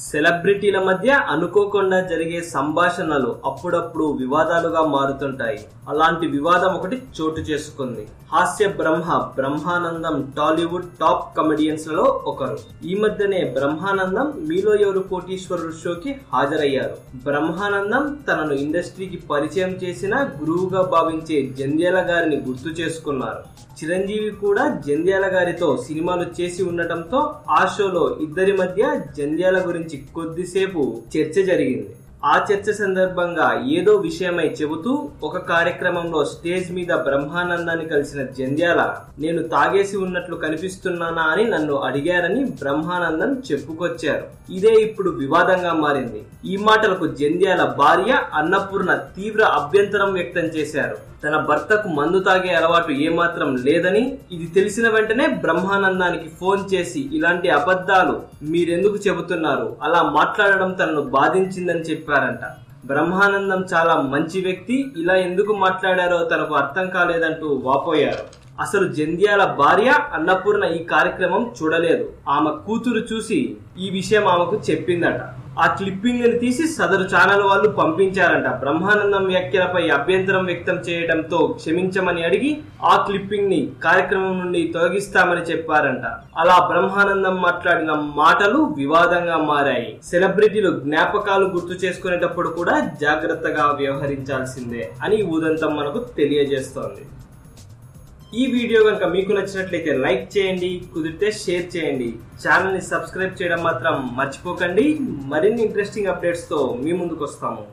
సెలబ్రిటీల మధ్య అనుకోకుండా జరిగే సంభాషణలు అప్పుడప్పుడు వివాదాలుగా మారుతుంటాయి. అలాంటి వివాదం ఒకటి చోటు చేసుకుంది. హాస్య బ్రహ్మానందం టాలీవుడ్ టాప్ కమెడియన్స్ లలో ఒకరు. ఈ మధ్యనే బ్రహ్మానందం మీలో ఎవరు కోటీశ్వరుడు షోకి హాజరయ్యారు. బ్రహ్మానందం తనను ఇండస్ట్రీకి పరిచయం చేసిన గురువుగా భావించే జంధ్యాల గారిని గుర్తు చేసుకున్నారు. చిరంజీవి కూడా జంధ్యాల గారితో సినిమాలు చేసి ఉండటంతో ఆ షోలో ఇద్దరి మధ్య జంధ్యాల గురించి కొద్దిసేపు చర్చ జరిగింది. ఆ చర్చ సందర్భంగా ఏదో విషయమై చెబుతూ ఒక కార్యక్రమంలో స్టేజ్ మీద బ్రహ్మానందాన్ని కలిసిన జంధ్యాల, నేను తాగేసి ఉన్నట్లు కనిపిస్తున్నానా అని నన్ను అడిగారని బ్రహ్మానందం చెప్పుకొచ్చారు. ఇదే ఇప్పుడు వివాదంగా మారింది. ఈ మాటలకు జంధ్యాల భార్య అన్నపూర్ణ తీవ్ర అభ్యంతరం వ్యక్తం చేశారు. తన భర్తకు మందు తాగే అలవాటు ఏమాత్రం లేదని, ఇది తెలిసిన వెంటనే బ్రహ్మానందానికి ఫోన్ చేసి ఇలాంటి అబద్ధాలు మీరెందుకు చెబుతున్నారు, అలా మాట్లాడడం తనను బాధించిందని చెప్పారంట. బ్రహ్మానందం చాలా మంచి వ్యక్తి, ఇలా ఎందుకు మాట్లాడారో తనకు అర్థం కాలేదంటూ వాపోయారు. అసలు జంధ్యాల భార్య అన్నపూర్ణ ఈ కార్యక్రమం చూడలేదు. ఆమె కూతురు చూసి ఈ విషయం ఆమెకు చెప్పిందట. ఆ క్లిప్పింగ్ ని తీసి సదరు ఛానల్ వాళ్ళు పంపించారంట. బ్రహ్మానందం వ్యాఖ్యలపై అభ్యంతరం వ్యక్తం చేయడంతో క్షమించమని అడిగి ఆ క్లిప్పింగ్ ని కార్యక్రమం నుండి తొలగిస్తామని చెప్పారంట. అలా బ్రహ్మానందం మాట్లాడిన మాటలు వివాదంగా మారాయి. సెలబ్రిటీలు జ్ఞాపకాలు గుర్తు చేసుకునేటప్పుడు కూడా జాగ్రత్తగా వ్యవహరించాల్సిందే అని ఉదంతం మనకు తెలియజేస్తోంది. ఈ వీడియో కనుక మీకు నచ్చినట్లయితే లైక్ చేయండి, కుదిరితే షేర్ చేయండి. ఛానల్ ని సబ్స్క్రైబ్ చేయడం మాత్రం మర్చిపోకండి. మరిన్ని ఇంట్రెస్టింగ్ అప్డేట్స్ తో మీ ముందుకు వస్తాము.